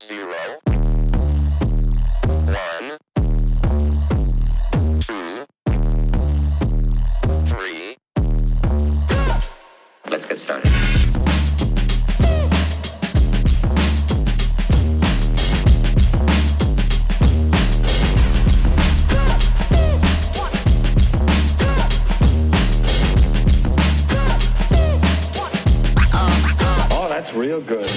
0, 1, 2, 3. Let's get started. Oh, that's real good.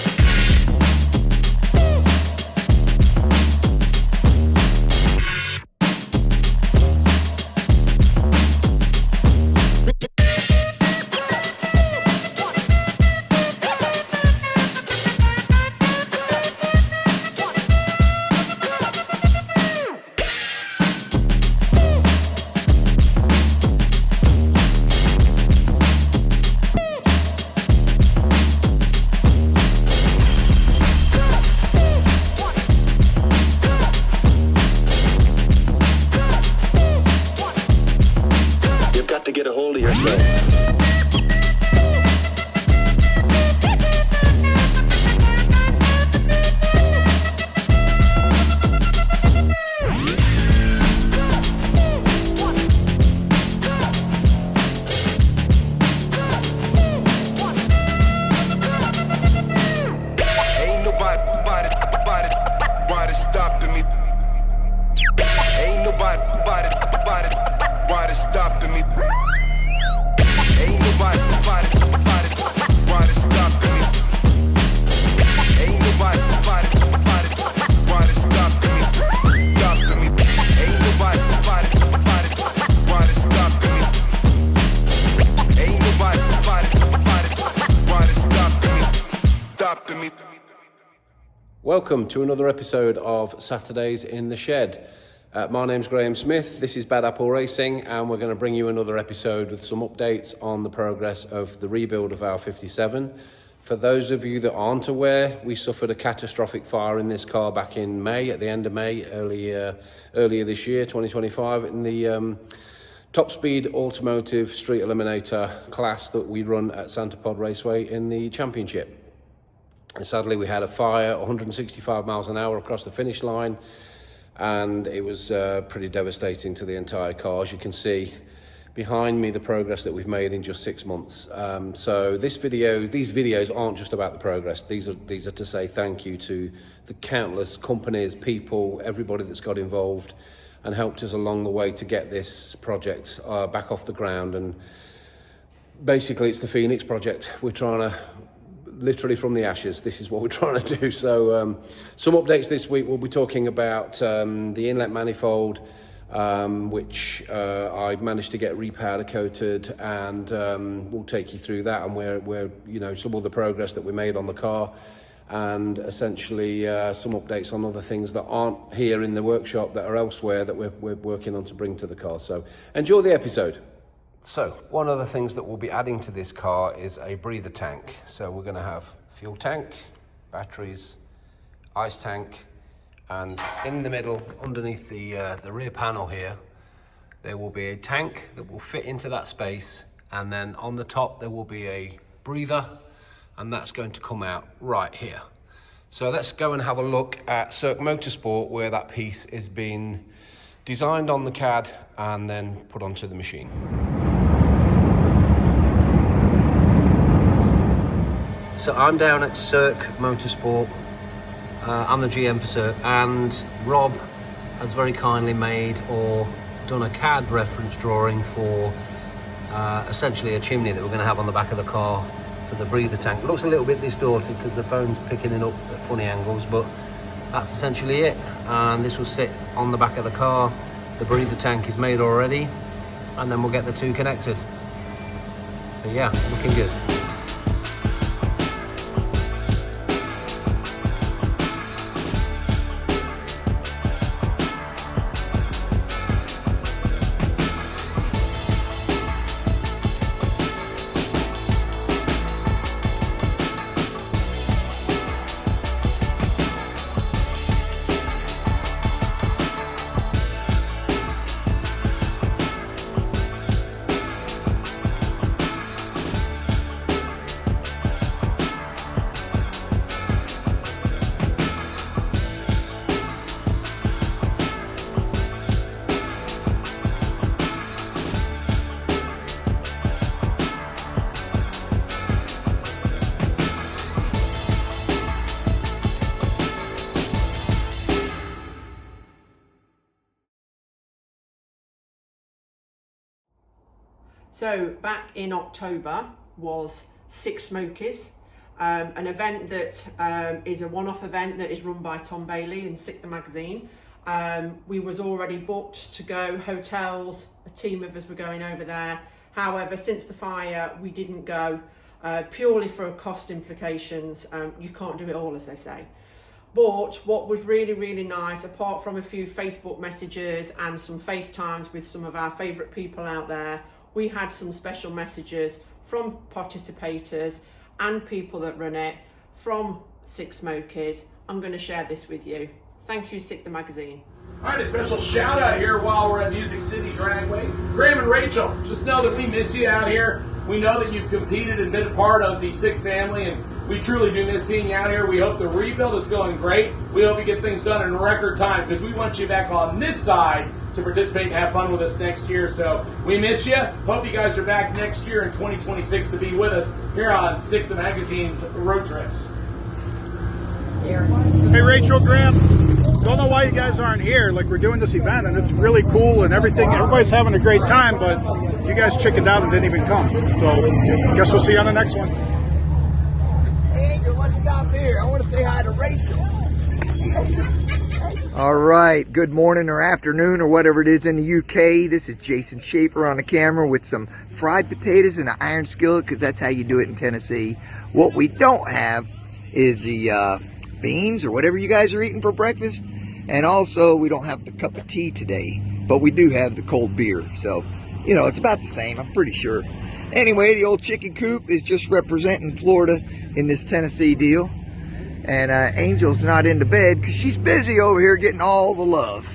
You've got to get a hold of yourself. Ain't nobody stopping me. Ain't nobody stopping me. Ain't nobody stopping me. Ain't nobody stopping me. Stopping me. Ain't nobody stopping me. Ain't nobody stopping me. Welcome to another episode of Saturdays in the Shed. My name's Graham Smith, this is Bad Apple Racing, and we're going to bring you another episode with some updates on the progress of the rebuild of our 57. For those of you that aren't aware, we suffered a catastrophic fire in this car back in May, at the end of May, earlier this year, 2025, in the top speed automotive street eliminator class that we run at Santa Pod Raceway in the championship. And sadly, we had a fire 165 miles an hour across the finish line, and it was pretty devastating to the entire car. As you can see behind me, the progress that we've made in just 6 months. So these videos aren't just about the progress. These are to say thank you to the countless companies, people, everybody that's got involved and helped us along the way to get this project back off the ground. And basically, it's the Phoenix project. We're trying to, literally from the ashes, this is what we're trying to do. So some updates this week. We'll be talking about the inlet manifold, which I managed to get repowder coated, and we'll take you through that and where some of the progress that we made on the car, and essentially some updates on other things that aren't here in the workshop that are elsewhere that we're working on to bring to the car. So enjoy the episode. So one of the things that we'll be adding to this car is a breather tank. So we're going to have fuel tank, batteries, ice tank, and in the middle, underneath the rear panel here, there will be a tank that will fit into that space, and then on the top there will be a breather, and that's going to come out right here. So let's go and have a look at Cirque Motorsport, where that piece is being designed on the CAD and then put onto the machine. So I'm down at Cirque Motorsport. I'm the GM for Cirque, and Rob has very kindly made or done a CAD reference drawing for essentially a chimney that we're going to have on the back of the car for the breather tank. It looks a little bit distorted because the phone's picking it up at funny angles, but that's essentially it. And this will sit on the back of the car. The breather tank is made already, and then we'll get the two connected. So yeah, looking good. So back in October was Six Smokies, an event that is a one-off event that is run by Tom Bailey and Sick the Magazine. We was already booked to go, hotels, a team of us were going over there. However, since the fire, we didn't go, purely for cost implications. You can't do it all, as they say. But what was really, really nice, apart from a few Facebook messages and some FaceTimes with some of our favourite people out there, we had some special messages from participators and people that run it from Six Smokies. I'm going to share this with you. Thank you, Sick the Magazine. All right, a special shout out here while we're at Music City Dragway. Graham and Rachel, just know that we miss you out here. We know that you've competed and been a part of the Sick family, and we truly do miss seeing you out here. We hope the rebuild is going great. We hope you get things done in record time because we want you back on this side to participate and have fun with us next year. So we miss you. Hope you guys are back next year in 2026 to be with us here on Sick the Magazine's Road Trips. Hey, Rachel, Graham. Don't know why you guys aren't here. Like, we're doing this event, and it's really cool and everything. Everybody's having a great time, but you guys chickened out and didn't even come. So, guess we'll see you on the next one. Hey, Angel, let's stop here. I want to say hi to Rachel. All right. Good morning or afternoon or whatever it is in the UK. This is Jason Schaefer on the camera with some fried potatoes in an iron skillet because that's how you do it in Tennessee. What we don't have is the beans or whatever you guys are eating for breakfast. And also, we don't have the cup of tea today, but we do have the cold beer. So, you know, it's about the same, I'm pretty sure. Anyway, the old chicken coop is just representing Florida in this Tennessee deal. And Angel's not into bed because she's busy over here getting all the love.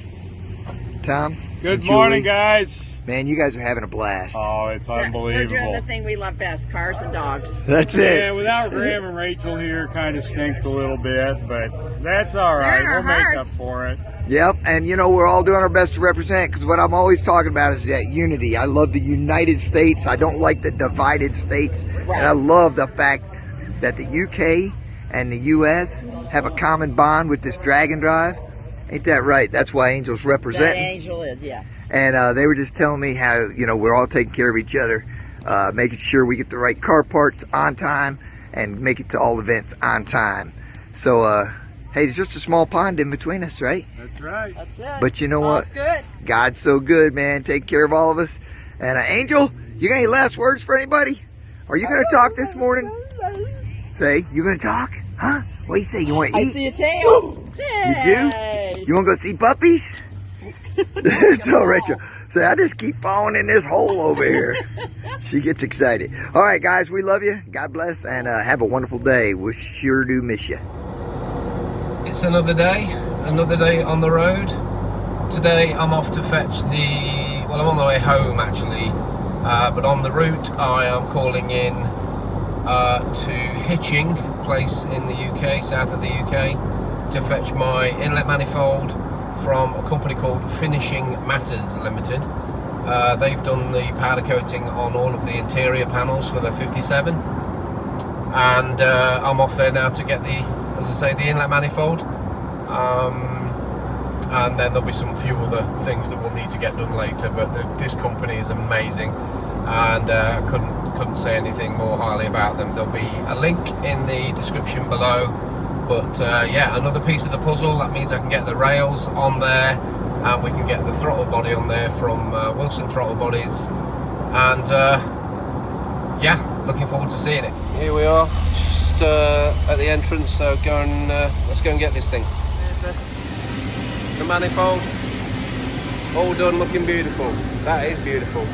Tom? Good morning, guys. Man, you guys are having a blast. Oh, it's unbelievable. We're doing the thing we love best, cars and dogs. That's it. Yeah, without Graham and Rachel here, kind of stinks a little bit, but that's all They're right. in our We'll make up hearts. for it. Yep, and you know, we're all doing our best to represent because what I'm always talking about is that unity. I love the United States. I don't like the divided states. Right. And I love the fact that the UK and the US have a common bond with this Dragon Drive. Ain't that right? That's why Angel's That representing. Angel is, yes. And they were just telling me how, you know, we're all taking care of each other, making sure we get the right car parts on time and make it to all events on time. So, hey, there's just a small pond in between us, right? That's right. That's it. But you know what? All's good. God's so good, man. Take care of all of us. And Angel, you got any last words for anybody? Are you going to talk this morning? Say, you going to talk? Huh? What do you say? You want to I eat? see a tail. You do? You want to go see puppies? Tell Rachel. Say, I just keep falling in this hole over here. She gets excited. All right, guys, we love you. God bless, and have a wonderful day. We sure do miss you. It's another day on the road. Today I'm off to fetch I'm on the way home actually, but on the route I am calling in to Hitching place in the UK, south of the UK, to fetch my inlet manifold from a company called Finishing Matters Limited. They've done the powder coating on all of the interior panels for the 57, and I'm off there now to get the inlet manifold, and then there'll be some few other things that we'll need to get done later. But this company is amazing, and I couldn't say anything more highly about them. There'll be a link in the description below. But yeah, another piece of the puzzle. That means I can get the rails on there, and we can get the throttle body on there from Wilson Throttle Bodies, and yeah, looking forward to seeing it. Here we are, just at the entrance, so let's go and get this thing. There's the manifold, all done, looking beautiful. That is beautiful.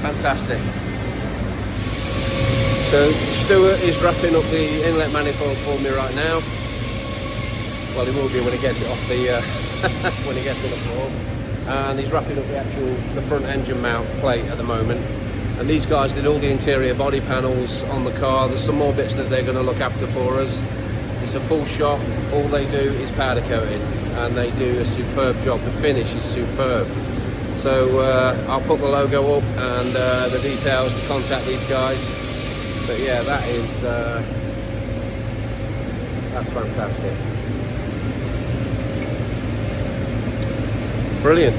Fantastic. So Stuart is wrapping up the inlet manifold for me right now. Well, he will be when he gets it off the when he gets it off the hook. And he's wrapping up the front engine mount plate at the moment. And these guys did all the interior body panels on the car. There's some more bits that they're going to look after for us. It's a full shop. All they do is powder coating, and they do a superb job. The finish is superb. So I'll put the logo up and the details to contact these guys. But yeah, that's fantastic. Brilliant.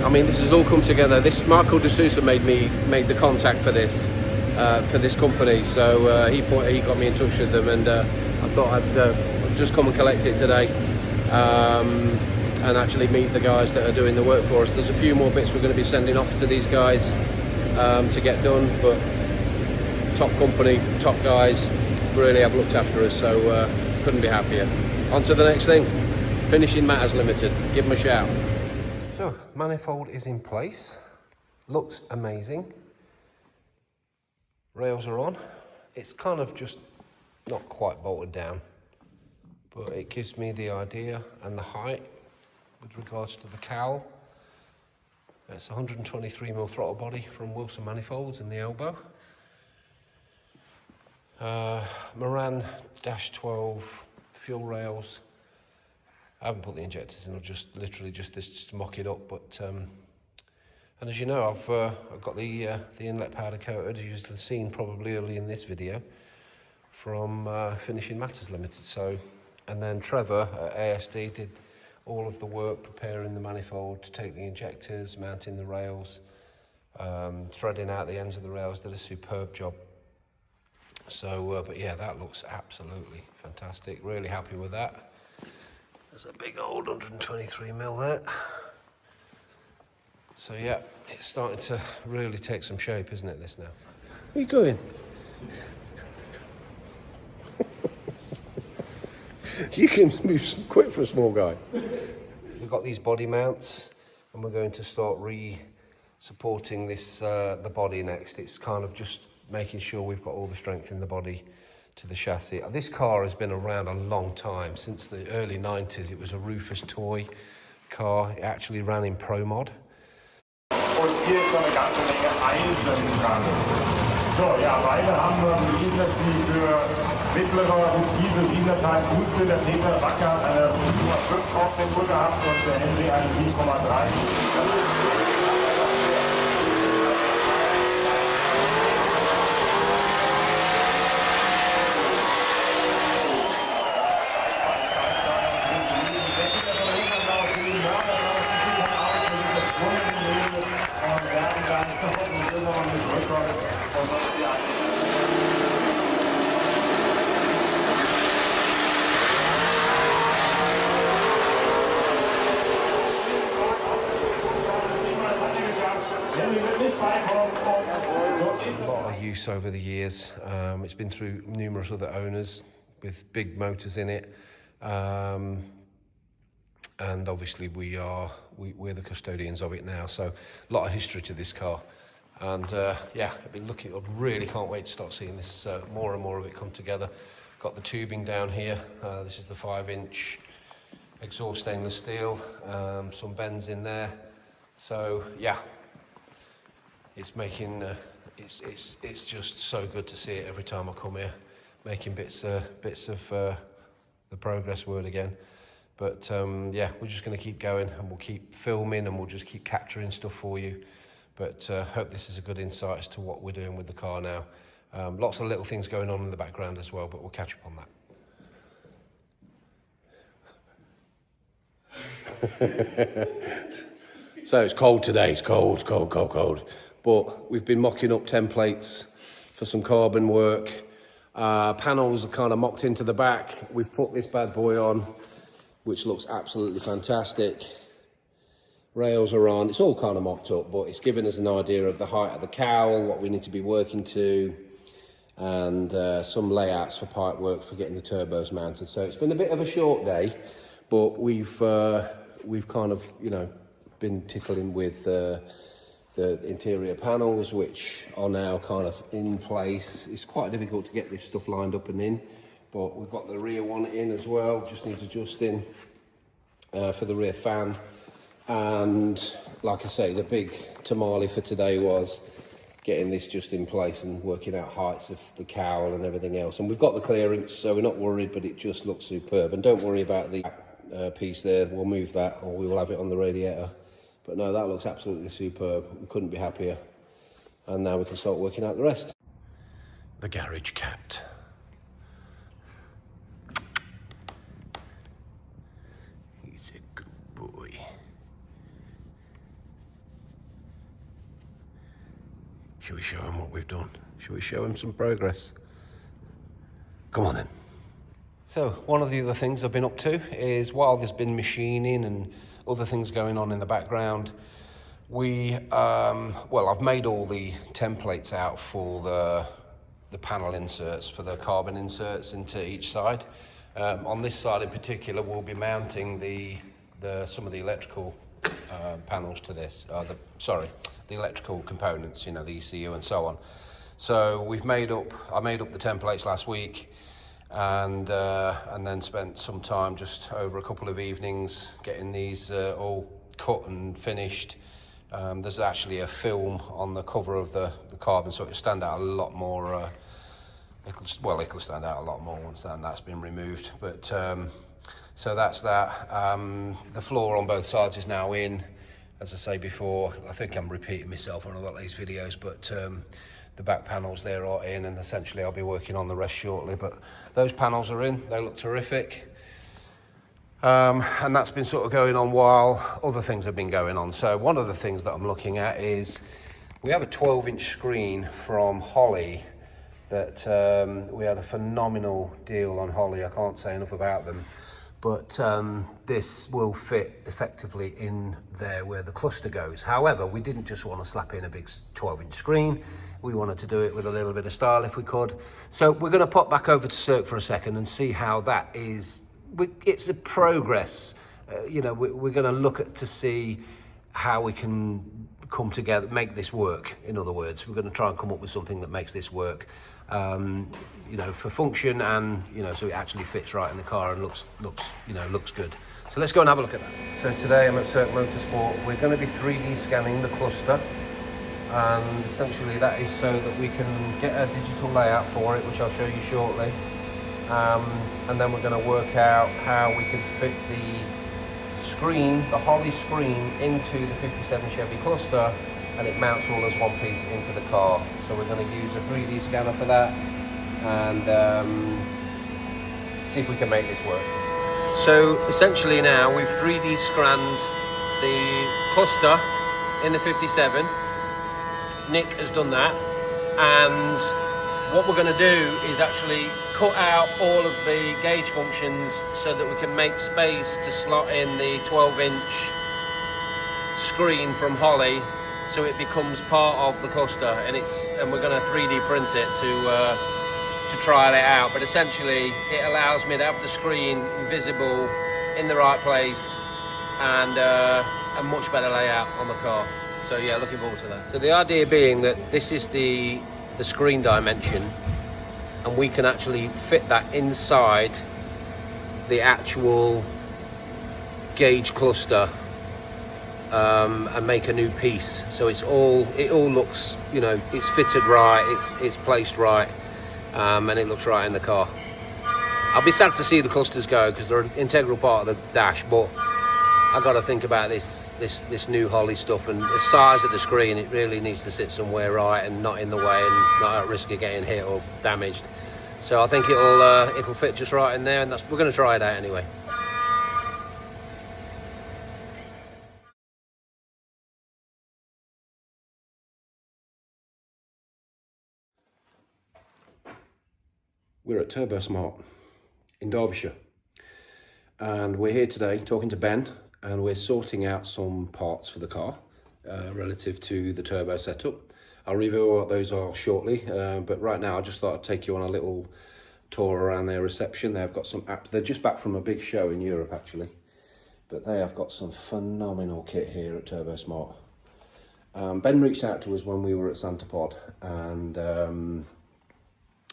I mean, this has all come together. This Michael D'Souza made the contact for this company, so he got me in touch with them, and I thought I'd just come and collect it today, and actually meet the guys that are doing the work for us. There's a few more bits we're going to be sending off to these guys to get done, but top company, top guys, really have looked after us, so couldn't be happier. On to the next thing. Finishing Matters Limited. Give them a shout. So, manifold is in place. Looks amazing. Rails are on. It's kind of just not quite bolted down, but it gives me the idea and the height with regards to the cowl. It's 123mm throttle body from Wilson Manifolds in the elbow. Moran -12 fuel rails. I haven't put the injectors in, I've just literally just to mock it up, but and as you know, I've got the inlet powder coated, as you've seen probably early in this video, from Finishing Matters Limited. So, and then Trevor at ASD did all of the work preparing the manifold to take the injectors, mounting the rails, threading out the ends of the rails. Did a superb job. So, but yeah, that looks absolutely fantastic. Really happy with that. There's a big old 123mm there. So yeah, it's starting to really take some shape, isn't it, this now? Where are you going? You can move quick for a small guy. We've got these body mounts, and we're going to start supporting this the body next. It's kind of just making sure we've got all the strength in the body to the chassis. This car has been around a long time, since the early 90s. It was a Rufus toy car. It actually ran in Pro Mod. Und hier ist noch eine ganze Menge Eisen dran. So, ja, beide haben wir geliefert, die für mittlere bis diese Siegerteil gut sind. Der Peter Wacker eine 7,5 auf den Uhr gehabt und der Henry eine 7,3. Use over the years. It's been through numerous other owners with big motors in it, and obviously we're the custodians of it now, so a lot of history to this car. And yeah, I've been looking, I really can't wait to start seeing this, more and more of it come together. Got the tubing down here. This is the 5-inch exhaust stainless steel, some bends in there. So yeah, it's making it's just so good to see it every time I come here, making bits of the progress word again. But yeah, we're just going to keep going, and we'll keep filming, and we'll just keep capturing stuff for you. But hope this is a good insight as to what we're doing with the car now. Lots of little things going on in the background as well, but we'll catch up on that. So it's cold today, it's cold. But we've been mocking up templates for some carbon work. Panels are kind of mocked into the back. We've put this bad boy on, which looks absolutely fantastic. Rails are on. It's all kind of mocked up, but it's given us an idea of the height of the cowl, what we need to be working to, and some layouts for pipe work for getting the turbos mounted. So it's been a bit of a short day, but we've kind of, you know, been tickling with the interior panels, which are now kind of in place. It's quite difficult to get this stuff lined up and in, but we've got the rear one in as well. Just needs adjusting for the rear fan. And like I say, the big tamale for today was getting this just in place and working out heights of the cowl and everything else. And we've got the clearance, so we're not worried, but it just looks superb. And don't worry about the piece there. We'll move that, or we will have it on the radiator. But no, that looks absolutely superb. We couldn't be happier. And now we can start working out the rest. The garage cat. He's a good boy. Should we show him what we've done? Should we show him some progress? Come on then. So one of the other things I've been up to is, while there's been machining and other things going on in the background, I've made all the templates out for the panel inserts, for the carbon inserts into each side. On this side in particular, we'll be mounting some of the electrical panels to this. The electrical components, you know, the ECU and so on. So I made up the templates last week, and then spent some time just over a couple of evenings getting these all cut and finished. There's actually a film on the cover of the carbon, so it'll stand out a lot more. It'll stand out a lot more once that's been removed. But so that's that. The floor on both sides is now in. As I say before, I think I'm repeating myself on a lot of these videos, but the back panels there are in, and essentially I'll be working on the rest shortly. But those panels are in. They look terrific. And that's been sort of going on while other things have been going on. So one of the things that I'm looking at is, we have a 12-inch screen from Holly that we had a phenomenal deal on Holly. I can't say enough about them. But this will fit effectively in there where the cluster goes. However, we didn't just want to slap in a big 12-inch screen. We wanted to do it with a little bit of style if we could. So we're going to pop back over to Cirque for a second and see how that is. It's a progress. We're going to look to see how we can come together, make this work. In other words, we're going to try and come up with something that makes this work. For function, and so it actually fits right in the car and looks good. So let's go and have a look at that. So today I'm at Cirque Motorsport. We're going to be 3D scanning the cluster, and essentially that is so that we can get a digital layout for it, which I'll show you shortly. And then we're going to work out how we can fit the screen, the Holly screen, into the 57 Chevy cluster, and it mounts all as one piece into the car. So we're going to use a 3D scanner for that, and see if we can make this work. So essentially now we've 3D scanned the cluster in the 57. Nick has done that, and what we're going to do is actually cut out all of the gauge functions so that we can make space to slot in the 12-inch screen from Holly, so it becomes part of the cluster, and we're going to 3D print it to trial it out. But essentially it allows me to have the screen visible in the right place, and a much better layout on the car. So yeah, looking forward to that. So the idea being that this is the screen dimension, and we can actually fit that inside the actual gauge cluster, and make a new piece. So it all looks, it's fitted right, it's placed right, and it looks right in the car. I'll be sad to see the clusters go because they're an integral part of the dash, but I've got to think about this new Holly stuff, and the size of the screen, it really needs to sit somewhere right and not in the way and not at risk of getting hit or damaged. So I think it'll fit just right in there, and we're going to try it out anyway. We're at Turbo Smart in Derbyshire, and we're here today talking to Ben, and we're sorting out some parts for the car relative to the turbo setup. I'll reveal what those are shortly, but right now I just thought I'd take you on a little tour around their reception. They've got some apps. They're just back from a big show in Europe actually, but they have got some phenomenal kit here at Turbo Smart. Ben reached out to us when we were at Santa Pod, and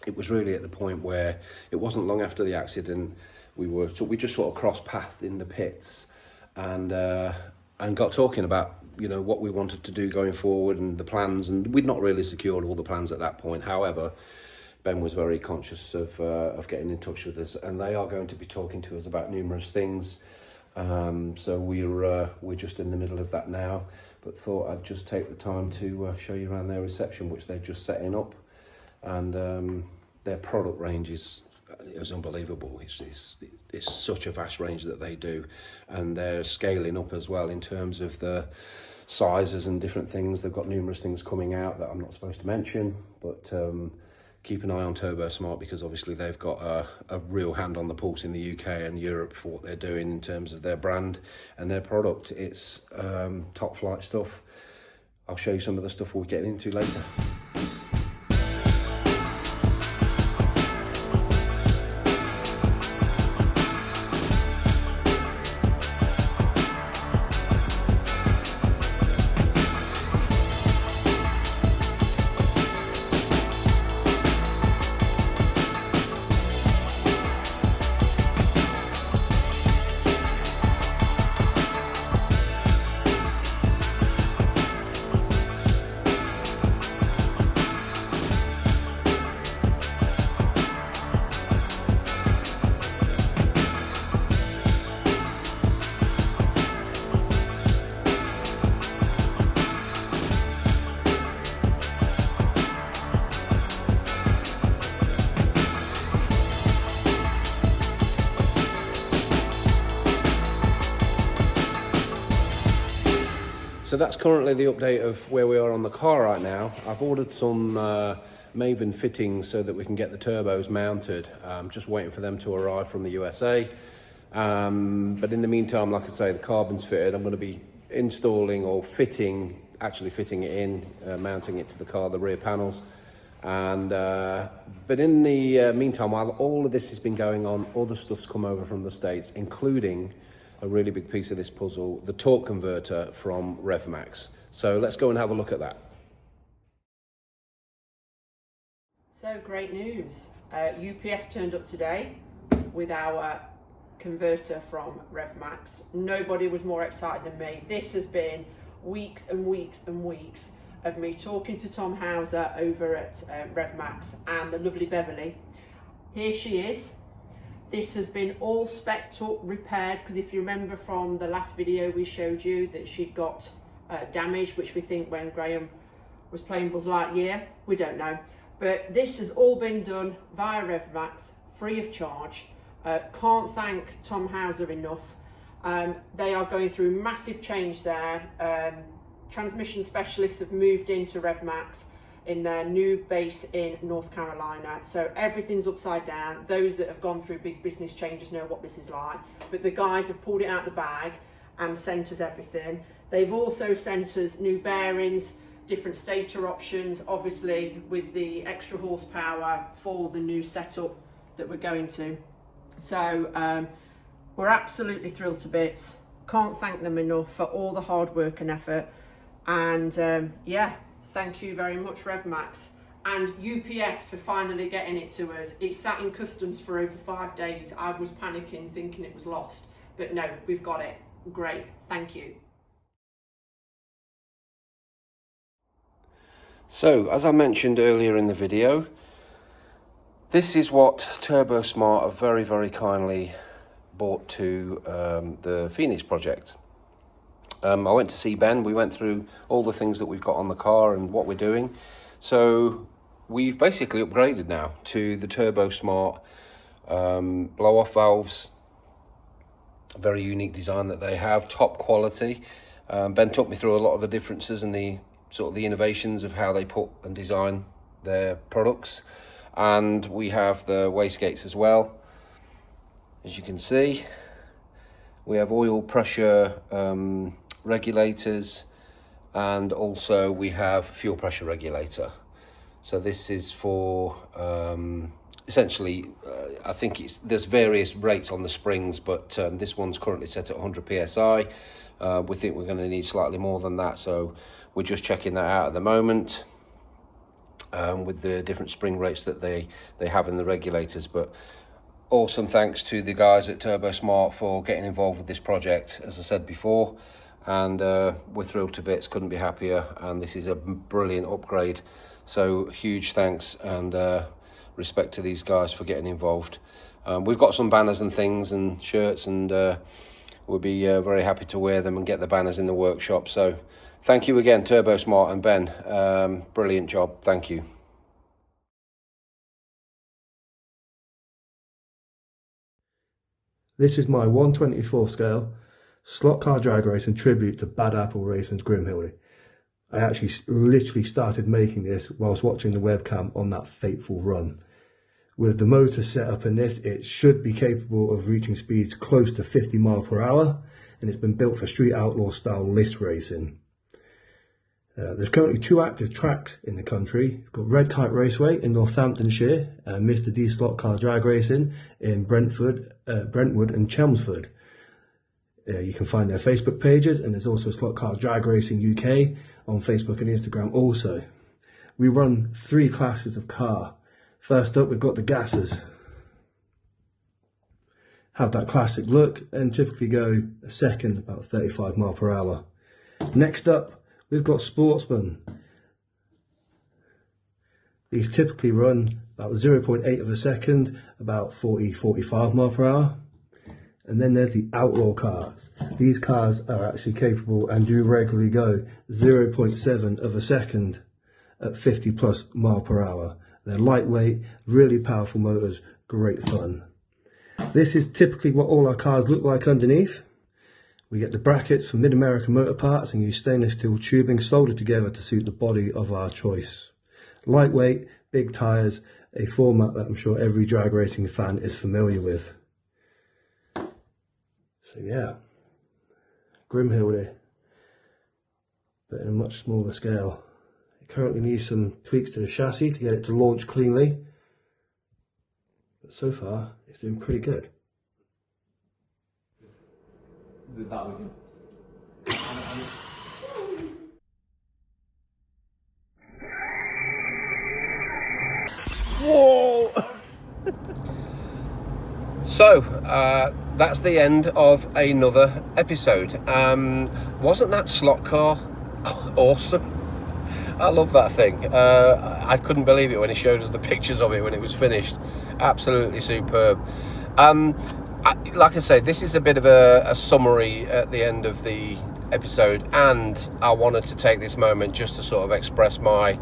it was really at the point where it wasn't long after the accident. We just sort of crossed paths in the pits, and got talking about what we wanted to do going forward and the plans, and we'd not really secured all the plans at that point. However, Ben was very conscious of getting in touch with us, and they are going to be talking to us about numerous things. So we're just in the middle of that now, but thought I'd just take the time to show you around their reception, which they're just setting up, and their product range is unbelievable. It's such a vast range that they do, and they're scaling up as well in terms of the sizes and different things. They've got numerous things coming out that I'm not supposed to mention, but keep an eye on Turbo Smart, because obviously they've got a real hand on the pulse in the UK and Europe for what they're doing in terms of their brand and their product. It's top flight stuff. I'll show you some of the stuff we'll get into later. So that's currently the update of where we are on the car right now. I've ordered some Maven fittings so that we can get the turbos mounted. I'm just waiting for them to arrive from the USA. But in the meantime, like I say, the carbon's fitted. I'm going to be installing or actually fitting it in, mounting it to the car, the rear panels. And but in the meantime, while all of this has been going on, other stuff's come over from the States, including a really big piece of this puzzle, the torque converter from RevMax. So let's go and have a look at that. So great news. UPS turned up today with our converter from RevMax. Nobody was more excited than me. This has been weeks and weeks and weeks of me talking to Tom Hauser over at RevMax and the lovely Beverly. Here she is. This has been all spec'd up, repaired, because if you remember from the last video we showed you that she'd got damage, which we think when Graham was playing Buzz Lightyear, we don't know. But this has all been done via RevMax, free of charge. Can't thank Tom Hauser enough. They are going through massive change there. Transmission specialists have moved into RevMax in their new base in North Carolina. So everything's upside down. Those that have gone through big business changes know what this is like. But the guys have pulled it out of the bag and sent us everything. They've also sent us new bearings, different stator options, obviously with the extra horsepower for the new setup that we're going to. So we're absolutely thrilled to bits. Can't thank them enough for all the hard work and effort. And yeah, thank you very much, RevMax, and UPS for finally getting it to us. It sat in customs for over 5 days. I was panicking, thinking it was lost, but no, we've got it. Great, thank you. So, as I mentioned earlier in the video, this is what Turbo Smart have very, very kindly brought to the Phoenix project. I went to see Ben. We went through all the things that we've got on the car and what we're doing. So we've basically upgraded now to the Turbo Smart blow-off valves. A very unique design that they have, top quality. Ben took me through a lot of the differences and the sort of the innovations of how they put and design their products. And we have the wastegates as well. As you can see, we have oil pressure regulators, and also we have fuel pressure regulator. So this is for essentially I think there's various rates on the springs, but this one's currently set at 100 psi. We think we're going to need slightly more than that, so we're just checking that out at the moment with the different spring rates that they have in the regulators. But awesome thanks to the guys at Turbo Smart for getting involved with this project, as I said before. And we're thrilled to bits, couldn't be happier, and this is a brilliant upgrade. So huge thanks and respect to these guys for getting involved. We've got some banners and things and shirts, and we'll be very happy to wear them and get the banners in the workshop. So thank you again, Turbo Smart and Ben. Brilliant job, thank you. This is my 1/24 scale. Slot Car Drag Racing tribute to Bad Apple Racing's Grimhilde. I actually literally started making this whilst watching the webcam on that fateful run. With the motor set up in this, it should be capable of reaching speeds close to 50 miles per hour, and it's been built for street outlaw style list racing. There's currently 2 active tracks in the country. We've got Red Kite Raceway in Northamptonshire, and Mr D Slot Car Drag Racing in Brentwood and Chelmsford. You can find their Facebook pages, and there's also Slot Car Drag Racing UK on Facebook and Instagram also. We run 3 classes of car. First up, we've got the gassers. Have that classic look and typically go a second, about 35 miles per hour. Next up, we've got sportsmen. These typically run about 0.8 of a second, about 40-45 miles per hour. And then there's the outlaw cars. These cars are actually capable and do regularly go 0.7 of a second at 50 plus miles per hour. They're lightweight, really powerful motors, great fun. This is typically what all our cars look like underneath. We get the brackets from Mid-American Motor Parts and use stainless steel tubing soldered together to suit the body of our choice. Lightweight, big tyres, a format that I'm sure every drag racing fan is familiar with. So yeah, Grimhilde, but in a much smaller scale. It currently needs some tweaks to the chassis to get it to launch cleanly, but so far it's doing pretty good. Whoa! So, that's the end of another episode. Wasn't that slot car awesome? I love that thing. I couldn't believe it when he showed us the pictures of it when it was finished. Absolutely superb. Like I say, this is a bit of a summary at the end of the episode, and I wanted to take this moment just to sort of express my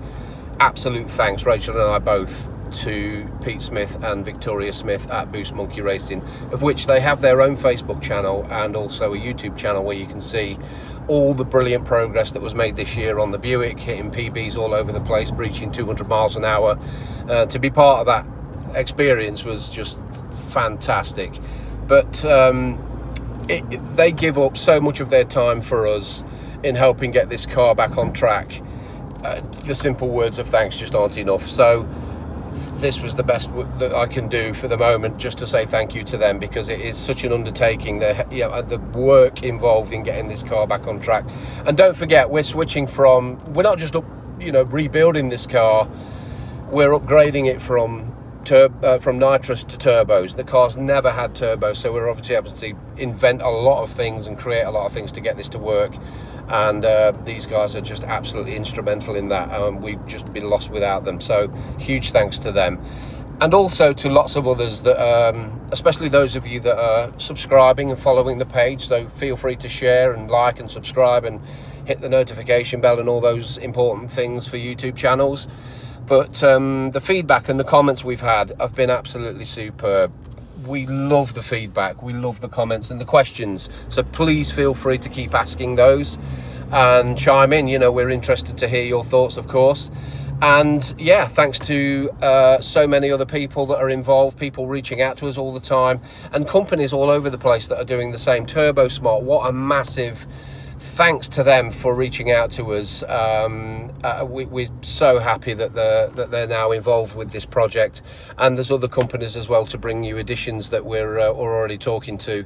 absolute thanks, Rachel and I both, to Pete Smith and Victoria Smith at Boost Monkey Racing, of which they have their own Facebook channel and also a YouTube channel where you can see all the brilliant progress that was made this year on the Buick, hitting PBs all over the place, breaching 200 miles an hour. To be part of that experience was just fantastic. But they give up so much of their time for us in helping get this car back on track. The simple words of thanks just aren't enough. So this was the best that I can do for the moment, just to say thank you to them, because it is such an undertaking. The work involved in getting this car back on track. And don't forget, we're switching from, we're not just rebuilding this car, we're upgrading it from nitrous to turbos. The car's never had turbos, so we're obviously able to invent a lot of things and create a lot of things to get this to work. And these guys are just absolutely instrumental in that. We'd just be lost without them. So huge thanks to them, and also to lots of others that, especially those of you that are subscribing and following the page. So feel free to share and like and subscribe and hit the notification bell and all those important things for YouTube channels. But the feedback and the comments we've had have been absolutely superb. We love the feedback, we love the comments and the questions, so please feel free to keep asking those and chime in. We're interested to hear your thoughts, of course. And yeah, thanks to so many other people that are involved, people reaching out to us all the time, and companies all over the place that are doing the same. Turbo Smart, what a massive thanks to them for reaching out to us. We're so happy that they're now involved with this project, and there's other companies as well to bring you additions that we're already talking to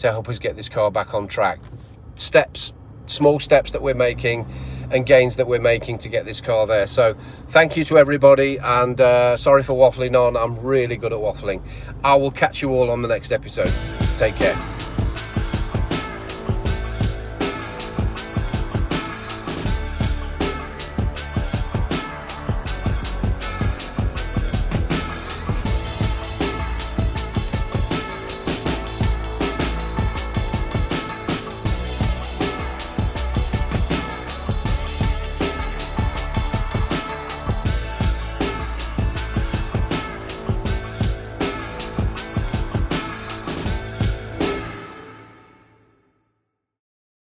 help us get this car back on track. Small steps that we're making and gains that we're making to get this car there. So thank you to everybody, and sorry for waffling on. I'm really good at waffling. I will catch you all on the next episode. Take care.